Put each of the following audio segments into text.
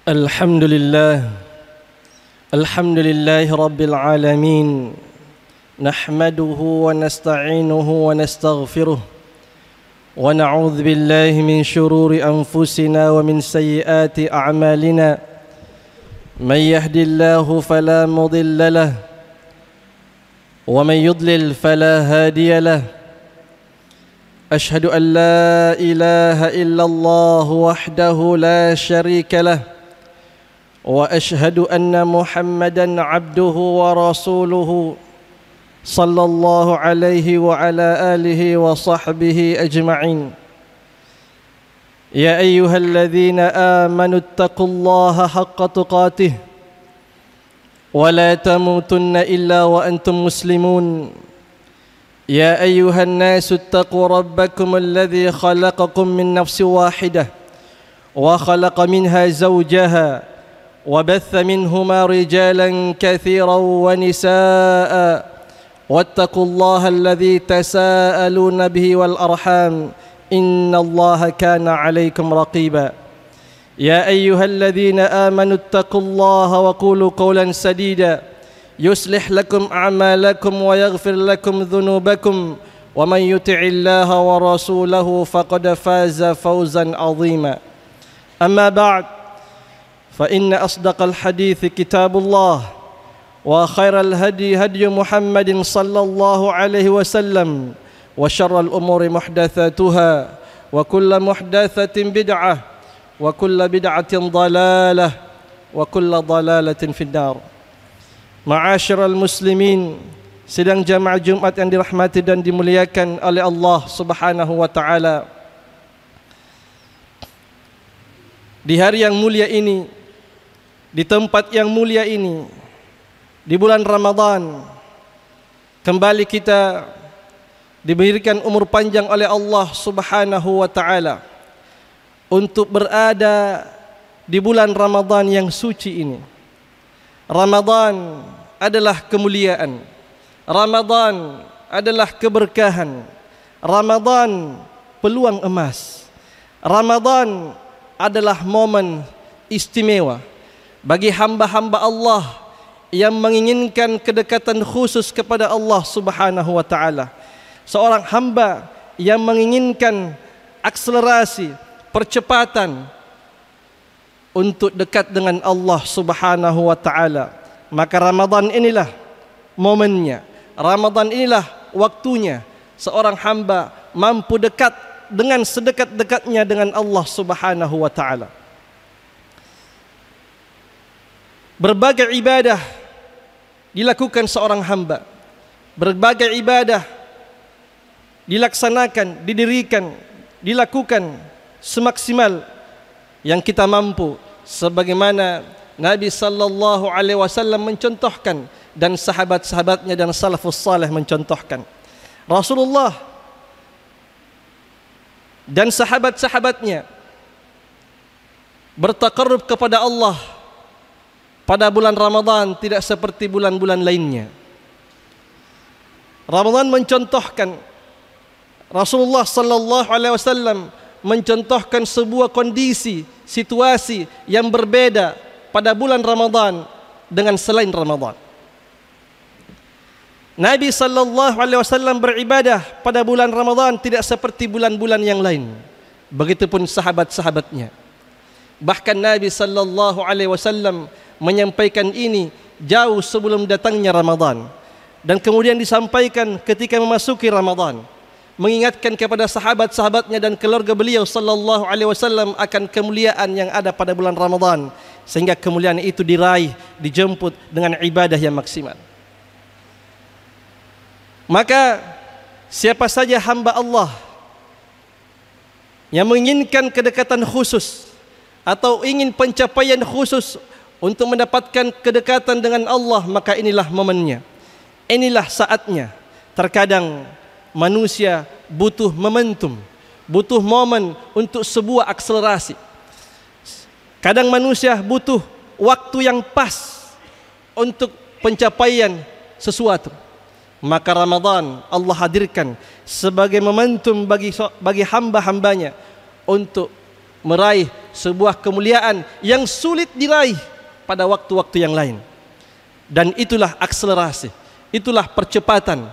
الحمد لله رب العالمين نحمده ونستعينه ونستغفره ونعوذ بالله من شرور أنفسنا ومن سيئات أعمالنا من يهد الله فلا مضل له ومن يضلل فلا هادي له أشهد أن لا إله إلا الله وحده لا شريك له وأشهد أن محمدًا عبده ورسوله صلى الله عليه وعلى آله وصحبه أجمعين يا أيها الذين آمنوا اتقوا الله حق تقاته ولا تموتن إلا وأنتم مسلمون يا أيها الناس اتقوا ربكم الذي خلقكم من نفس واحدة وخلق منها زوجها وبث منهما رجالا كثيرا ونساء واتقوا الله الذي تساءلون به والأرحام إن الله كان عليكم رقيبا يا أيها الذين آمنوا اتقوا الله وقولوا قولا سديدا يصلح لكم أعمالكم ويغفر لكم ذنوبكم ومن يطع الله ورسوله فقد فاز فوزا عظيما أما بعد فإن أصدق الحديث كتاب الله وخير الهدي هدي محمد صلى الله عليه وسلم وشر الأمور محدثاتها وكل محدثة بدعة وكل بدعة ضلالة وكل ضلالة في النار. Ma'asyiral muslimin, sidang jamaah Jumat yang dirahmati dan dimuliakan oleh Allah Subhanahu wa taala. Di hari yang mulia ini, di tempat yang mulia ini, di bulan Ramadan, kembali kita diberikan umur panjang oleh Allah Subhanahu wa taala untuk berada di bulan Ramadan yang suci ini. Ramadan adalah kemuliaan, Ramadan adalah keberkahan, Ramadan peluang emas, Ramadan adalah momen istimewa bagi hamba-hamba Allah yang menginginkan kedekatan khusus kepada Allah Subhanahu wa taala. Seorang hamba yang menginginkan akselerasi, percepatan untuk dekat dengan Allah Subhanahu wa taala, maka Ramadan inilah momennya. Ramadan inilah waktunya seorang hamba mampu dekat dengan sedekat-dekatnya dengan Allah Subhanahu wa taala. Berbagai ibadah dilakukan seorang hamba. Berbagai ibadah dilaksanakan, didirikan, dilakukan semaksimal yang kita mampu, sebagaimana Nabi sallallahu alaihi wasallam mencontohkan dan sahabat-sahabatnya dan salafus saleh mencontohkan. Rasulullah dan sahabat-sahabatnya bertaqarrub kepada Allah pada bulan Ramadan tidak seperti bulan-bulan lainnya. Ramadan mencontohkan, Rasulullah sallallahu alaihi wasallam mencontohkan sebuah kondisi, situasi yang berbeda pada bulan Ramadan dengan selain Ramadan. Nabi sallallahu alaihi wasallam beribadah pada bulan Ramadan tidak seperti bulan-bulan yang lain. Begitupun sahabat-sahabatnya. Bahkan Nabi sallallahu alaihi wasallam menyampaikan ini jauh sebelum datangnya Ramadan, dan kemudian disampaikan ketika memasuki Ramadan, mengingatkan kepada sahabat-sahabatnya dan keluarga beliau sallallahu alaihi wasallam akan kemuliaan yang ada pada bulan Ramadan, sehingga kemuliaan itu diraih, dijemput dengan ibadah yang maksimal. Maka siapa saja hamba Allah yang menginginkan kedekatan khusus atau ingin pencapaian khusus untuk mendapatkan kedekatan dengan Allah, maka inilah momennya, inilah saatnya. Terkadang manusia butuh momentum, butuh momen untuk sebuah akselerasi. Kadang manusia butuh waktu yang pas untuk pencapaian sesuatu. Maka Ramadan Allah hadirkan sebagai momentum bagi hamba-hambanya untuk meraih sebuah kemuliaan yang sulit diraih pada waktu-waktu yang lain. Dan itulah akselerasi, itulah percepatan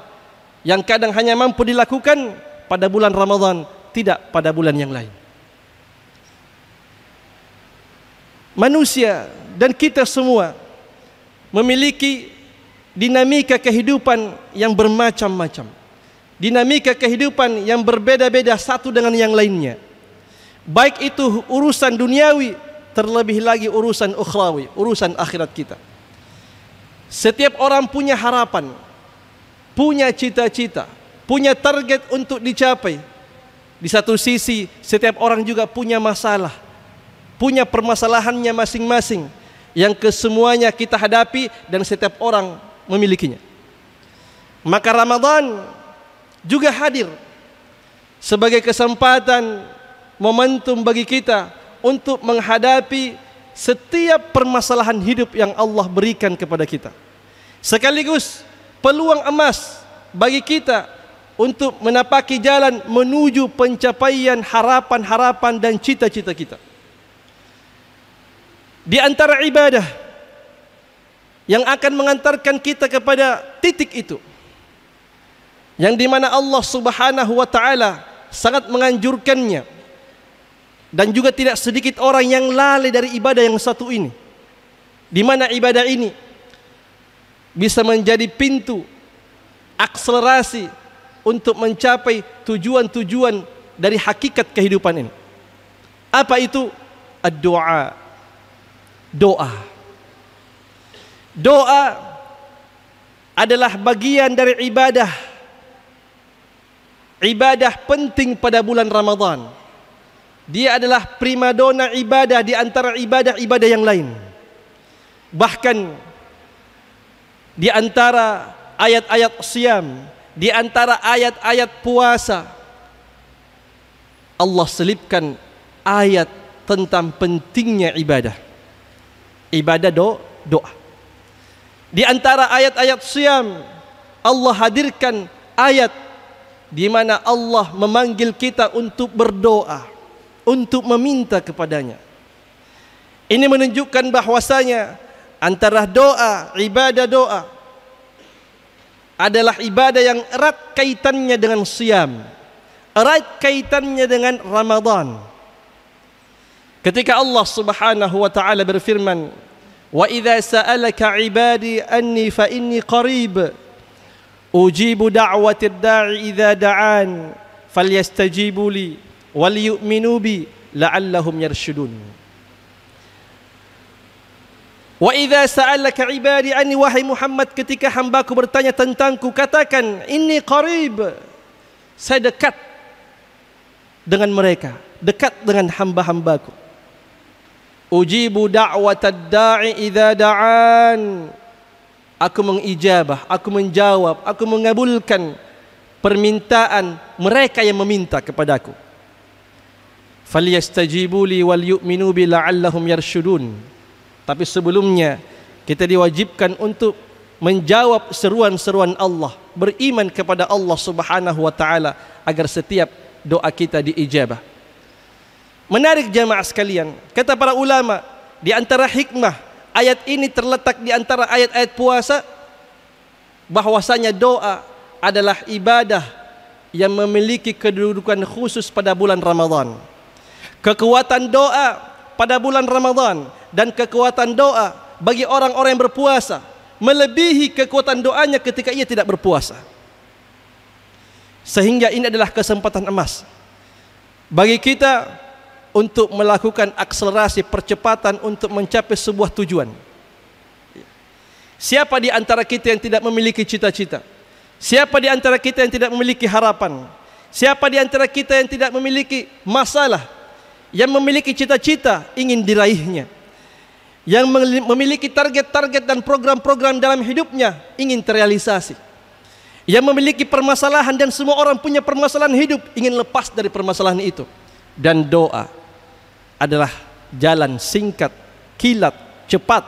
yang kadang hanya mampu dilakukan pada bulan Ramadan, tidak pada bulan yang lain. Manusia dan kita semua memiliki dinamika kehidupan yang bermacam-macam, dinamika kehidupan yang berbeda-beda satu dengan yang lainnya, baik itu urusan duniawi, terlebih lagi urusan ukhrawi, urusan akhirat kita. Setiap orang punya harapan, punya cita-cita, punya target untuk dicapai. Di satu sisi setiap orang juga punya masalah, punya permasalahannya masing-masing yang kesemuanya kita hadapi dan setiap orang memilikinya. Maka Ramadan juga hadir sebagai kesempatan, momentum bagi kita untuk menghadapi setiap permasalahan hidup yang Allah berikan kepada kita, sekaligus peluang emas bagi kita untuk menapaki jalan menuju pencapaian harapan-harapan dan cita-cita kita. Di antara ibadah yang akan mengantarkan kita kepada titik itu, yang dimana Allah Subhanahu wa ta'ala sangat menganjurkannya, dan juga tidak sedikit orang yang lalai dari ibadah yang satu ini, di mana ibadah ini bisa menjadi pintu akselerasi untuk mencapai tujuan-tujuan dari hakikat kehidupan ini. Apa itu? Ad-doa. Doa. Doa adalah bagian dari ibadah. Ibadah penting pada bulan Ramadan. Dia adalah primadona ibadah di antara ibadah-ibadah yang lain. Bahkan di antara ayat-ayat siyam, di antara ayat-ayat puasa, Allah selipkan ayat tentang pentingnya ibadah. Ibadah doa. Di antara ayat-ayat siyam, Allah hadirkan ayat di mana Allah memanggil kita untuk berdoa, untuk meminta kepadanya. Ini menunjukkan bahwasanya antara doa, ibadah doa adalah ibadah yang erat kaitannya dengan siyam, erat kaitannya dengan Ramadan. Ketika Allah Subhanahu wa ta'ala berfirman, "Wa idza sa'alaka 'ibadi anni fa inni qarib ujibu da'watid da'i idza da'an falyastajibu li wal yu'minu bi la'allahum yarshudun." Wa idza sa'alaka 'ibadi anni, wahai Muhammad, ketika hambaku bertanya tentangku, katakan inni qarib, saya dekat dengan mereka, dekat dengan hamba-hambaku. Ujibu da'watad da'i idza da'an, aku mengijabah, aku menjawab, aku mengabulkan permintaan mereka yang meminta kepadaku. Falyastajibu li wal yu'minu bi la'allahum yarshudun. Tapi sebelumnya kita diwajibkan untuk menjawab seruan-seruan Allah, beriman kepada Allah Subhanahu wa ta'ala agar setiap doa kita diijabah. Menarik jamaah sekalian, kata para ulama, di antara hikmah ayat ini terletak di antara ayat-ayat puasa, bahwasanya doa adalah ibadah yang memiliki kedudukan khusus pada bulan Ramadan. Kekuatan doa pada bulan Ramadan dan kekuatan doa bagi orang-orang yang berpuasa melebihi kekuatan doanya ketika ia tidak berpuasa. Sehingga ini adalah kesempatan emas bagi kita untuk melakukan akselerasi percepatan untuk mencapai sebuah tujuan. Siapa di antara kita yang tidak memiliki cita-cita? Siapa di antara kita yang tidak memiliki harapan? Siapa di antara kita yang tidak memiliki masalah? Yang memiliki cita-cita ingin diraihnya, yang memiliki target-target dan program-program dalam hidupnya ingin terrealisasi, yang memiliki permasalahan, dan semua orang punya permasalahan hidup, ingin lepas dari permasalahan itu. Dan doa adalah jalan singkat, kilat, cepat,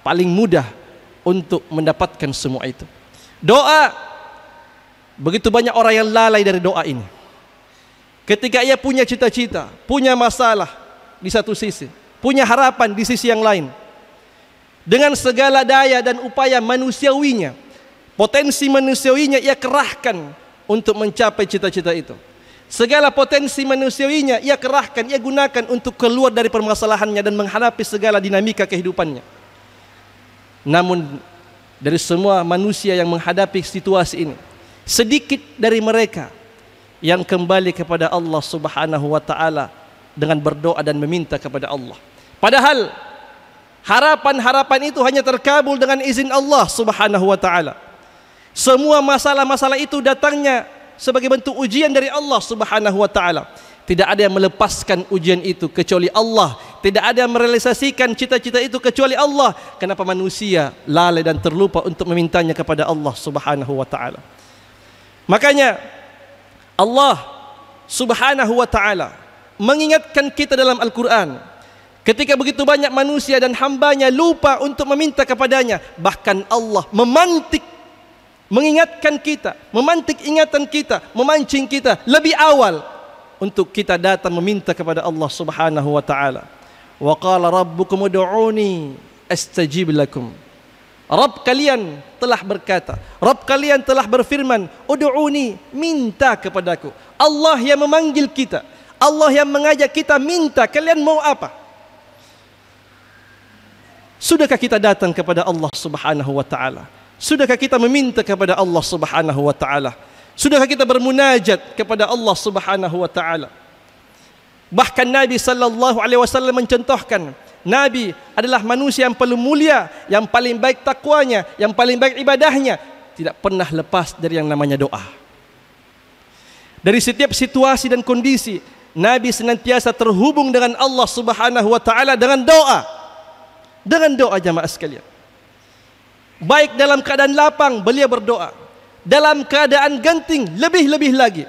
paling mudah untuk mendapatkan semua itu. Doa, begitu banyak orang yang lalai dari doa ini. Ketika ia punya cita-cita, punya masalah, di satu sisi, punya harapan di sisi yang lain. Dengan segala daya dan upaya manusiawinya, potensi manusiawinya ia kerahkan untuk mencapai cita-cita itu. Segala potensi manusiawinya ia kerahkan, ia gunakan untuk keluar dari permasalahannya dan menghadapi segala dinamika kehidupannya. Namun dari semua manusia yang menghadapi situasi ini, sedikit dari mereka yang kembali kepada Allah Subhanahu wa taala dengan berdoa dan meminta kepada Allah. Padahal harapan-harapan itu hanya terkabul dengan izin Allah Subhanahu wa taala. Semua masalah-masalah itu datangnya sebagai bentuk ujian dari Allah Subhanahu wa taala. Tidak ada yang melepaskan ujian itu kecuali Allah. Tidak ada yang merealisasikan cita-cita itu kecuali Allah. Kenapa manusia lalai dan terlupa untuk memintanya kepada Allah Subhanahu wa taala? Makanya Allah Subhanahu wa taala mengingatkan kita dalam Al-Qur'an, ketika begitu banyak manusia dan hambanya lupa untuk meminta kepadanya, bahkan Allah mengingatkan kita, memantik ingatan kita, memancing kita lebih awal untuk kita datang meminta kepada Allah Subhanahu wa taala. Wa qala rabbukum ud'uni astajib lakum. Rabb kalian telah berkata, Rabb kalian telah berfirman, ud'uni, minta kepadaku. Allah yang memanggil kita, Allah yang mengajak kita minta, kalian mau apa? Sudahkah kita datang kepada Allah Subhanahu wa taala? Sudahkah kita meminta kepada Allah Subhanahu wa taala? Sudahkah kita bermunajat kepada Allah Subhanahu wa taala? Bahkan Nabi sallallahu alaihi wasallam mencontohkan, Nabi adalah manusia yang paling mulia, yang paling baik takwanya, yang paling baik ibadahnya, tidak pernah lepas dari yang namanya doa. Dari setiap situasi dan kondisi, Nabi senantiasa terhubung dengan Allah Subhanahu wa taala dengan doa. Dengan doa, jamaah sekalian. Baik dalam keadaan lapang, beliau berdoa. Dalam keadaan genting, lebih-lebih lagi,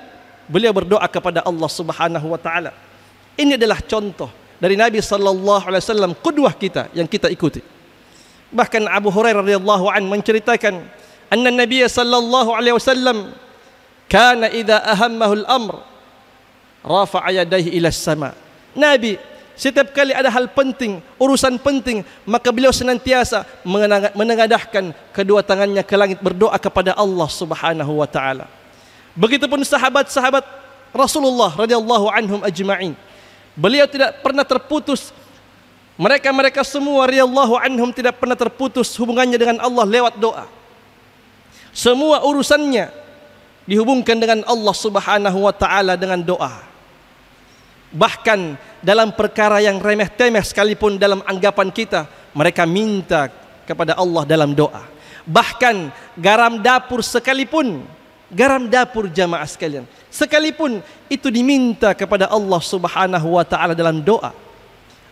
beliau berdoa kepada Allah Subhanahu wa taala. Ini adalah contoh dari Nabi sallallahu alaihi wasallam, qudwah kita yang kita ikuti. Bahkan Abu Hurairah radhiyallahu anhu menceritakan, anna Nabi sallallahu alaihi wasallam kana idza ahammahu al-amr rafa'a yadayhi ila as-sama. Nabi setiap kali ada hal penting, urusan penting, maka beliau senantiasa menengadahkan kedua tangannya ke langit berdoa kepada Allah Subhanahu wa taala. Begitupun sahabat-sahabat Rasulullah radhiyallahu anhum ajma'in. Beliau tidak pernah terputus, mereka semua radhiyallahu anhum tidak pernah terputus hubungannya dengan Allah lewat doa. Semua urusannya dihubungkan dengan Allah Subhanahu wa taala dengan doa. Bahkan dalam perkara yang remeh-temeh sekalipun dalam anggapan kita, mereka minta kepada Allah dalam doa. Bahkan garam dapur sekalipun, garam dapur jamaah sekalian, sekalipun itu diminta kepada Allah Subhanahu wa taala dalam doa.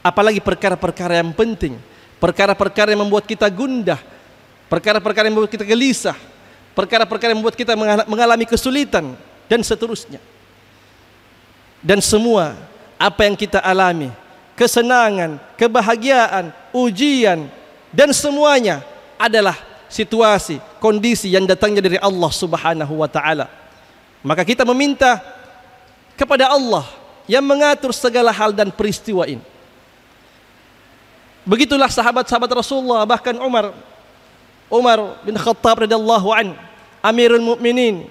Apalagi perkara-perkara yang penting, perkara-perkara yang membuat kita gundah, perkara-perkara yang membuat kita gelisah, perkara-perkara yang membuat kita mengalami kesulitan dan seterusnya. Dan semua apa yang kita alami, kesenangan, kebahagiaan, ujian, dan semuanya adalah situasi, kondisi yang datangnya dari Allah Subhanahu wa taala. Maka kita meminta kepada Allah yang mengatur segala hal dan peristiwa ini. Begitulah sahabat-sahabat Rasulullah, bahkan Umar bin Khattab radhiyallahu an, Amirul Mukminin,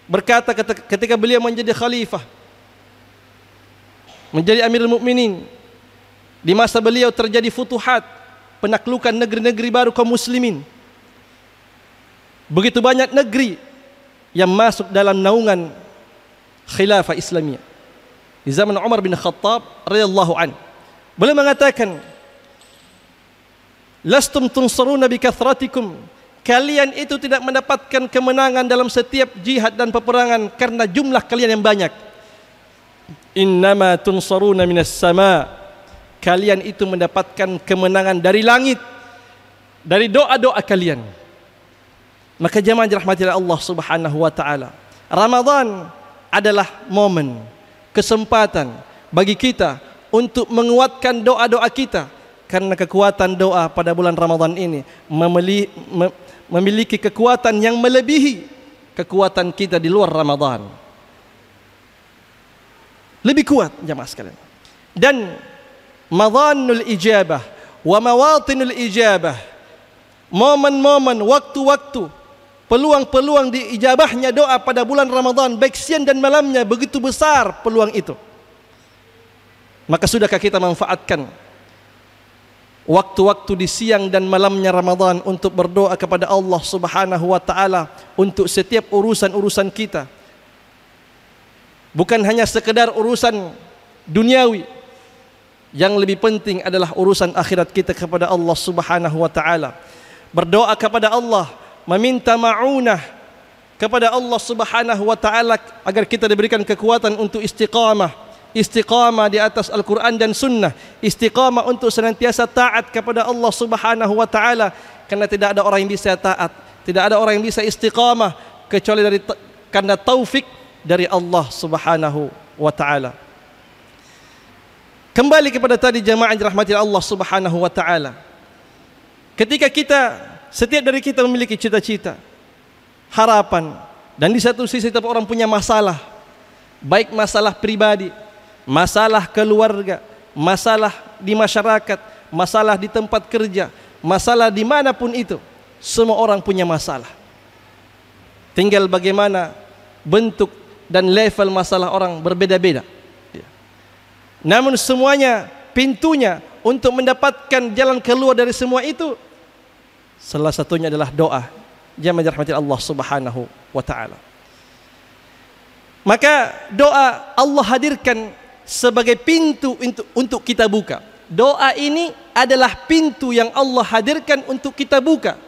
berkata ketika beliau menjadi khalifah, menjadi Amirul Mukminin, di masa beliau terjadi futuhat, penaklukan negeri-negeri baru kaum muslimin. Begitu banyak negeri yang masuk dalam naungan khilafah Islamiyah di zaman Umar bin Khattab radhiyallahu an. Beliau mengatakan, lastum tunsaruna bikathratikum, kalian itu tidak mendapatkan kemenangan dalam setiap jihad dan peperangan karena jumlah kalian yang banyak. Innama tunsaruna minas sama, kalian itu mendapatkan kemenangan dari langit, dari doa-doa kalian. Maka jemaah dirahmati Allah Subhanahu wa taala, Ramadan adalah momen, kesempatan bagi kita untuk menguatkan doa-doa kita, karena kekuatan doa pada bulan Ramadan ini memiliki kekuatan yang melebihi kekuatan kita di luar Ramadan. Lebih kuat jemaah sekalian. Dan madhannul ijabah wa mawatinul ijabah. Momen-momen, waktu-waktu, peluang-peluang diijabahnya doa pada bulan Ramadan, baik siang dan malamnya, begitu besar peluang itu. Maka sudahkah kita manfaatkan waktu-waktu di siang dan malamnya Ramadan untuk berdoa kepada Allah Subhanahu wa taala untuk setiap urusan-urusan kita? Bukan hanya sekedar urusan duniawi, yang lebih penting adalah urusan akhirat kita kepada Allah Subhanahu wa taala. Berdoa kepada Allah, meminta ma'unah kepada Allah Subhanahu wa taala agar kita diberikan kekuatan untuk istiqamah di atas Al-Quran dan Sunnah, istiqamah untuk senantiasa taat kepada Allah Subhanahu wa taala, karena tidak ada orang yang bisa taat, tidak ada orang yang bisa istiqamah kecuali karena taufik dari Allah Subhanahu wa taala. Kembali kepada tadi jamaah yang dirahmati Allah Subhanahu wa taala. Ketika setiap dari kita memiliki cita-cita, harapan, dan di satu sisi setiap orang punya masalah, baik masalah pribadi, masalah keluarga, masalah di masyarakat, masalah di tempat kerja, masalah dimanapun itu, semua orang punya masalah. Tinggal bagaimana bentuk dan level masalah orang berbeda-beda. Namun semuanya, pintunya untuk mendapatkan jalan keluar dari semua itu, salah satunya adalah doa. Jamaah dirahmati Allah Subhanahu wa taala. Maka doa Allah hadirkan sebagai pintu untuk kita buka. Doa ini adalah pintu yang Allah hadirkan untuk kita buka.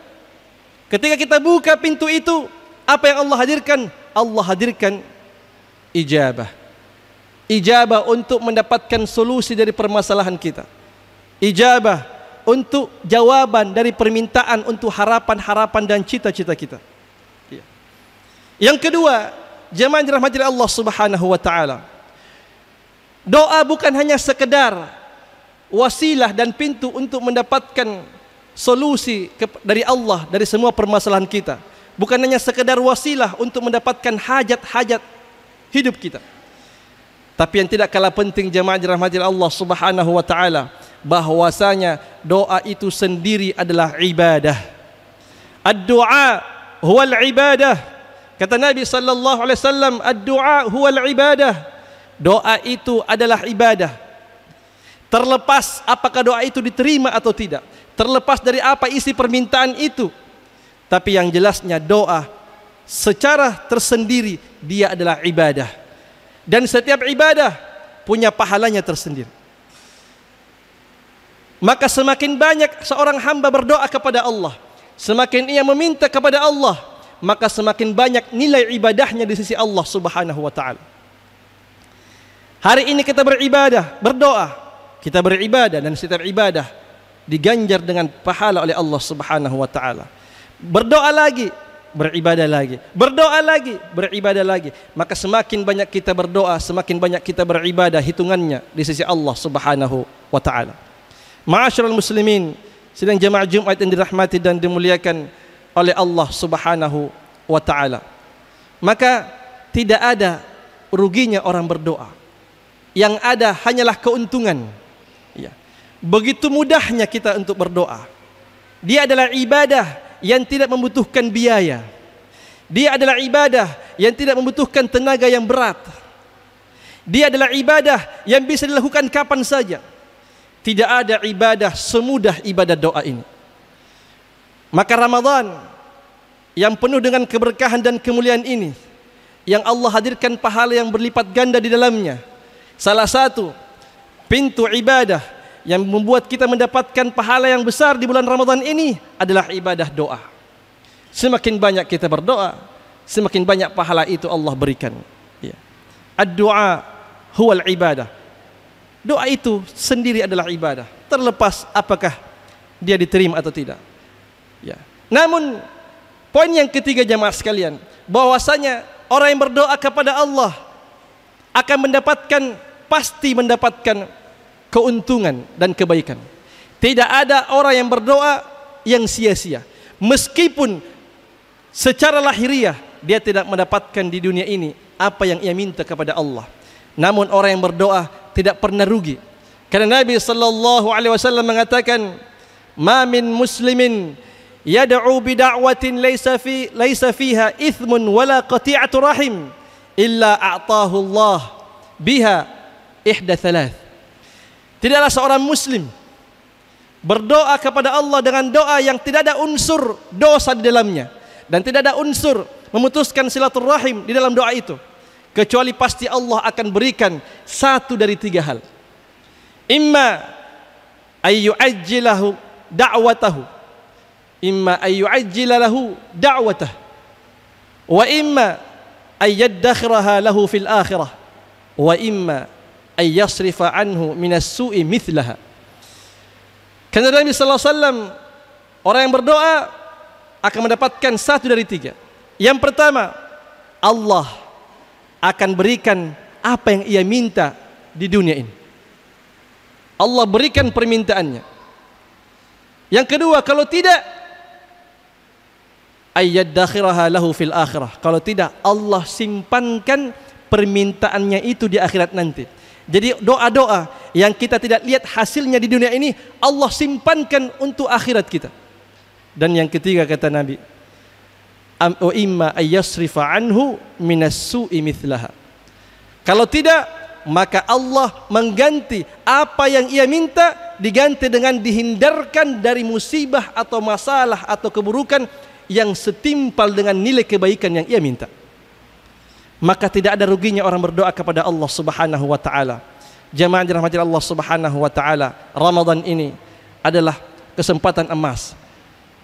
Ketika kita buka pintu itu, apa yang Allah hadirkan? Allah hadirkan ijabah. Ijabah untuk mendapatkan solusi dari permasalahan kita. Ijabah untuk jawaban dari permintaan untuk harapan-harapan dan cita-cita kita. Yang kedua, jemaah dirahmati Allah Subhanahu wa taala. Doa bukan hanya sekedar wasilah dan pintu untuk mendapatkan solusi dari Allah dari semua permasalahan kita. Bukan hanya sekedar wasilah untuk mendapatkan hajat-hajat hidup kita. Tapi yang tidak kalah penting jemaah dirahmati Allah Subhanahu wa taala, bahwasanya doa itu sendiri adalah ibadah. Ad-du'a huwal ibadah. Kata Nabi sallallahu alaihi wasallam, ad-du'a huwal ibadah. Doa itu adalah ibadah. Terlepas apakah doa itu diterima atau tidak, terlepas dari apa isi permintaan itu, tapi yang jelasnya doa secara tersendiri dia adalah ibadah. Dan setiap ibadah punya pahalanya tersendiri. Maka semakin banyak seorang hamba berdoa kepada Allah, semakin ia meminta kepada Allah, maka semakin banyak nilai ibadahnya di sisi Allah Subhanahu wa taala. Hari ini kita beribadah, berdoa, kita beribadah, dan setiap ibadah diganjar dengan pahala oleh Allah Subhanahu wa taala. Berdoa lagi, beribadah lagi, berdoa lagi, beribadah lagi. Maka semakin banyak kita berdoa, semakin banyak kita beribadah hitungannya di sisi Allah Subhanahu wa taala. Ma'asyiral muslimin, sidang jemaah Jumat yang dirahmati dan dimuliakan oleh Allah Subhanahu wa taala. Maka tidak ada ruginya orang berdoa. Yang ada hanyalah keuntungan. Ya. Begitu mudahnya kita untuk berdoa. Dia adalah ibadah yang tidak membutuhkan biaya. Dia adalah ibadah yang tidak membutuhkan tenaga yang berat. Dia adalah ibadah yang bisa dilakukan kapan saja. Tidak ada ibadah semudah ibadah doa ini. Maka Ramadan yang penuh dengan keberkahan dan kemuliaan ini, yang Allah hadirkan pahala yang berlipat ganda di dalamnya, salah satu pintu ibadah yang membuat kita mendapatkan pahala yang besar di bulan Ramadan ini adalah ibadah doa. Semakin banyak kita berdoa, semakin banyak pahala itu Allah berikan. Ya. Ad-du'a huwal ibadah. Doa itu sendiri adalah ibadah, terlepas apakah dia diterima atau tidak. Ya. Namun poin yang ketiga jamaah sekalian, bahwasanya orang yang berdoa kepada Allah akan pasti mendapatkan keuntungan dan kebaikan. Tidak ada orang yang berdoa yang sia-sia. Meskipun secara lahiriah dia tidak mendapatkan di dunia ini apa yang ia minta kepada Allah. Namun orang yang berdoa tidak pernah rugi. Karena Nabi sallallahu alaihi wasallam mengatakan, "Ma min muslimin yad'u bi da'watin laysa fiha ithmun wala qati'atu rahim illa a'tahu Allah biha ihda thalath." Tidaklah seorang muslim berdoa kepada Allah dengan doa yang tidak ada unsur dosa di dalamnya dan tidak ada unsur memutuskan silaturahim di dalam doa itu, kecuali pasti Allah akan berikan satu dari tiga hal. Imma ayyu'ajjilahu da'watahu, imma ayyu'ajjilahu da'watah, wa imma ayyaddakhiraha lahu fil akhirah, wa imma ayyasrifa anhu minas su'i mithlaha. Karena Nabi sallallahu alaihi wasallam, orang yang berdoa akan mendapatkan satu dari tiga. Yang pertama, Allah akan berikan apa yang ia minta di dunia ini. Allah berikan permintaannya. Yang kedua, kalau tidak, ayyaddakhiraha lahu fil akhirah. Kalau tidak, Allah simpankan permintaannya itu di akhirat nanti. Jadi doa-doa yang kita tidak lihat hasilnya di dunia ini, Allah simpankan untuk akhirat kita. Dan yang ketiga kata Nabi, wa imma ayyasrifa anhu minas su'i mithlaha. Kalau tidak, maka Allah mengganti apa yang ia minta, diganti dengan dihindarkan dari musibah atau masalah atau keburukan yang setimpal dengan nilai kebaikan yang ia minta. Maka tidak ada ruginya orang berdoa kepada Allah Subhanahu wa taala. Jamaah dirahmati Allah Subhanahu wa taala, Ramadan ini adalah kesempatan emas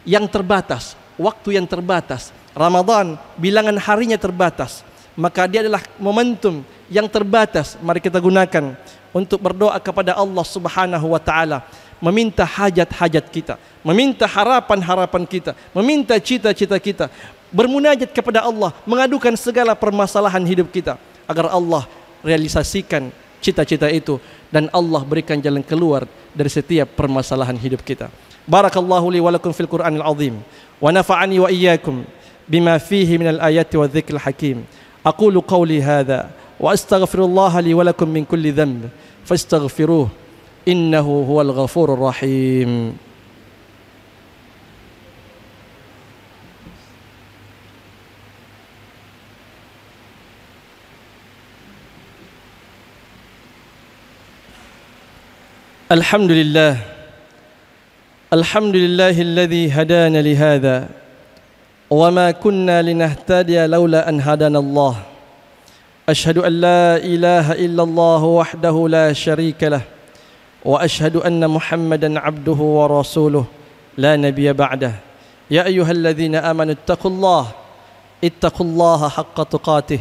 yang terbatas, waktu yang terbatas. Ramadan bilangan harinya terbatas, maka dia adalah momentum yang terbatas. Mari kita gunakan untuk berdoa kepada Allah Subhanahu wa taala, meminta hajat-hajat kita, meminta harapan-harapan kita, meminta cita-cita kita, bermunajat kepada Allah, mengadukan segala permasalahan hidup kita agar Allah realisasikan cita-cita itu dan Allah berikan jalan keluar dari setiap permasalahan hidup kita. Barakallahu li wa lakum fil Qur'anil azim wa nafa'ani wa iyyakum bima fihi minal ayati wa dzikril hakim. Aqulu qawli hadza wa astaghfirullah li wa lakum min kulli dhanb fastaghfiruh innahu huwal ghafurur rahim. Alhamdulillah, alhamdulillahilladzi hadana lihada wa ma kunna linahtadiya laula an hadana Allah. Ashhadu an la ilaha illallah wahdahu la syarika lah wa ashhadu anna Muhammadan abduhu wa rasuluh la nabiyya ba'dah. Ya ayyuhalladzina amanu ittaqullaha haqqa tuqatih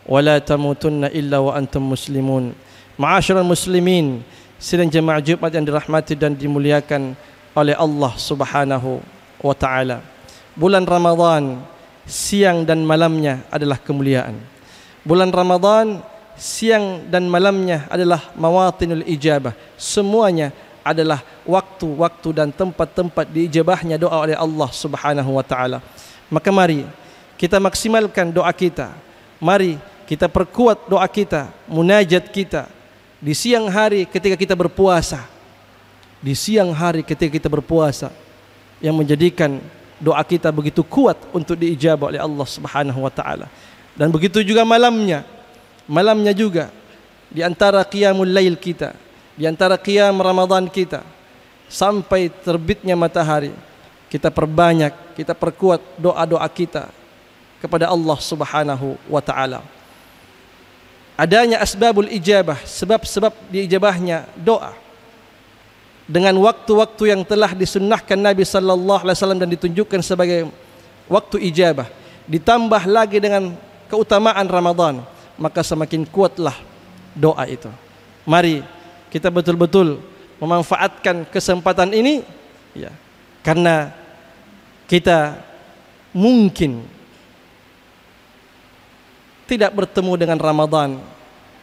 wa la tamutunna illa wa antum muslimun. Ma'asyiral muslimin, sidang jemaah Jumat yang dirahmati dan dimuliakan oleh Allah Subhanahu wa taala. Bulan Ramadan siang dan malamnya adalah kemuliaan. Bulan Ramadan siang dan malamnya adalah mawatinul ijabah. Semuanya adalah waktu-waktu dan tempat-tempat diijabahnya doa oleh Allah Subhanahu wa taala. Maka mari kita maksimalkan doa kita. Mari kita perkuat doa kita, munajat kita di siang hari ketika kita berpuasa. Di siang hari ketika kita berpuasa yang menjadikan doa kita begitu kuat untuk diijabah oleh Allah Subhanahu wa taala. Dan begitu juga malamnya. Malamnya juga di antara qiyamul lail kita, di antara qiyam Ramadan kita sampai terbitnya matahari, kita perbanyak, kita perkuat doa-doa kita kepada Allah Subhanahu wa taala. Adanya asbabul ijabah, sebab-sebab diijabahnya doa dengan waktu-waktu yang telah disunnahkan Nabi sallallahu alaihi wasallam dan ditunjukkan sebagai waktu ijabah, ditambah lagi dengan keutamaan Ramadan, maka semakin kuatlah doa itu. Mari kita betul-betul memanfaatkan kesempatan ini ya, karena kita mungkin tidak bertemu dengan Ramadan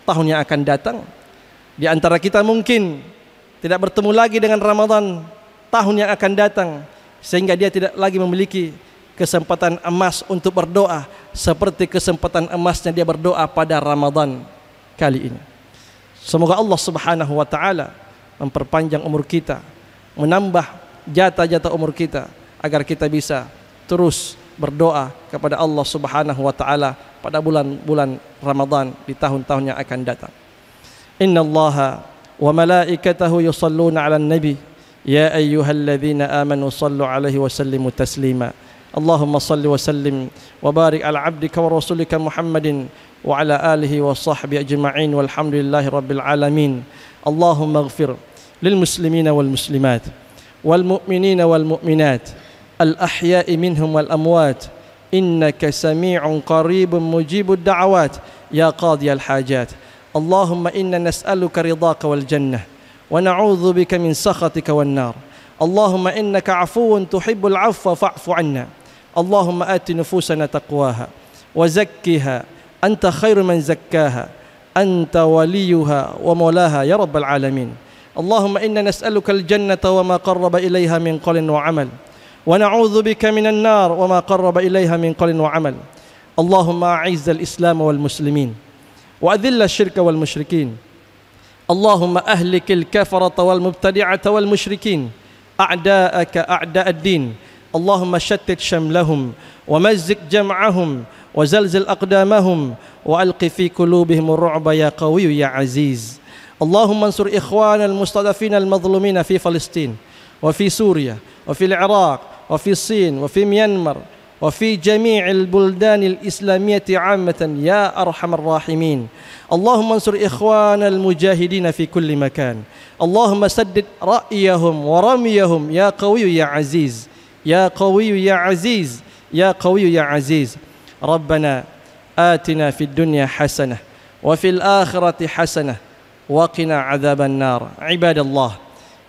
tahun yang akan datang. Di antara kita mungkin tidak bertemu lagi dengan Ramadan tahun yang akan datang, sehingga dia tidak lagi memiliki kesempatan emas untuk berdoa seperti kesempatan emasnya dia berdoa pada Ramadan kali ini. Semoga Allah Subhanahu wa taala memperpanjang umur kita, menambah jatah-jatah umur kita, agar kita bisa terus berdoa kepada Allah Subhanahu wa taala pada bulan-bulan Ramadan di tahun-tahun yang akan datang. Innallaha wa malaikatahu yusalluna 'alan nabi ya ayyuhalladzina amanu sallu 'alaihi wa sallimu taslima. Allahumma salli wa sallim wa barik ala 'abdika wa rasulika Muhammadin wa ala alihi wa sahbihi ajma'in walhamdulillahi rabbil alamin. Allahumma ighfir lil muslimina wal muslimat wal mu'minina wal mu'minat الأحياء منهم والأموات إنك سميع قريب مجيب الدعوات يا قاضي الحاجات. اللهم إنا نسألك رضاك والجنة ونعوذ بك من سخطك والنار. اللهم إنك عفو تحب العفو فاعف عنا. اللهم آت نفوسنا تقواها وزكها أنت خير من زكاها أنت وليها ومولاها يا رب العالمين. اللهم إنا نسألك الجنة وما قرب إليها من قول وعمل ونعوذ بك من النار وما قرب إليها من قول وعمل. اللهم أعز الإسلام والمسلمين وأذل الشرك والمشركين. اللهم أهلك الكفرة والمبتدعة والمشركين أعداءك أعداء الدين. اللهم شتت شملهم ومزق جمعهم وزلزل أقدامهم وألق في قلوبهم الرعب يا قوي يا عزيز. اللهم انصر إخوان المستضعفين المظلومين في فلسطين وفي سوريا وفي العراق وفي الصين وفي ميانمار وفي جميع البلدان الإسلامية عامة يا أرحم الراحمين. اللهم انصر إخوان المجاهدين في كل مكان. اللهم سدد رأيهم ورميهم يا قوي يا عزيز يا قوي يا عزيز يا قوي يا عزيز. ربنا آتنا في الدنيا حسنة وفي الآخرة حسنة وقنا عذاب النار. عباد الله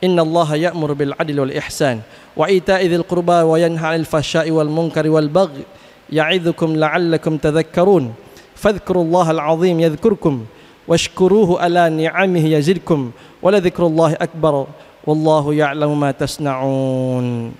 إن الله يأمر بالعدل والإحسان وإيتاء ذي القربى وينهى عن الفحشاء والمنكر والبغي يعظكم لعلكم تذكرون. فاذكروا الله العظيم يذكركم واشكروه على نعمه يزدكم ولذكر الله أكبر والله يعلم ما تصنعون.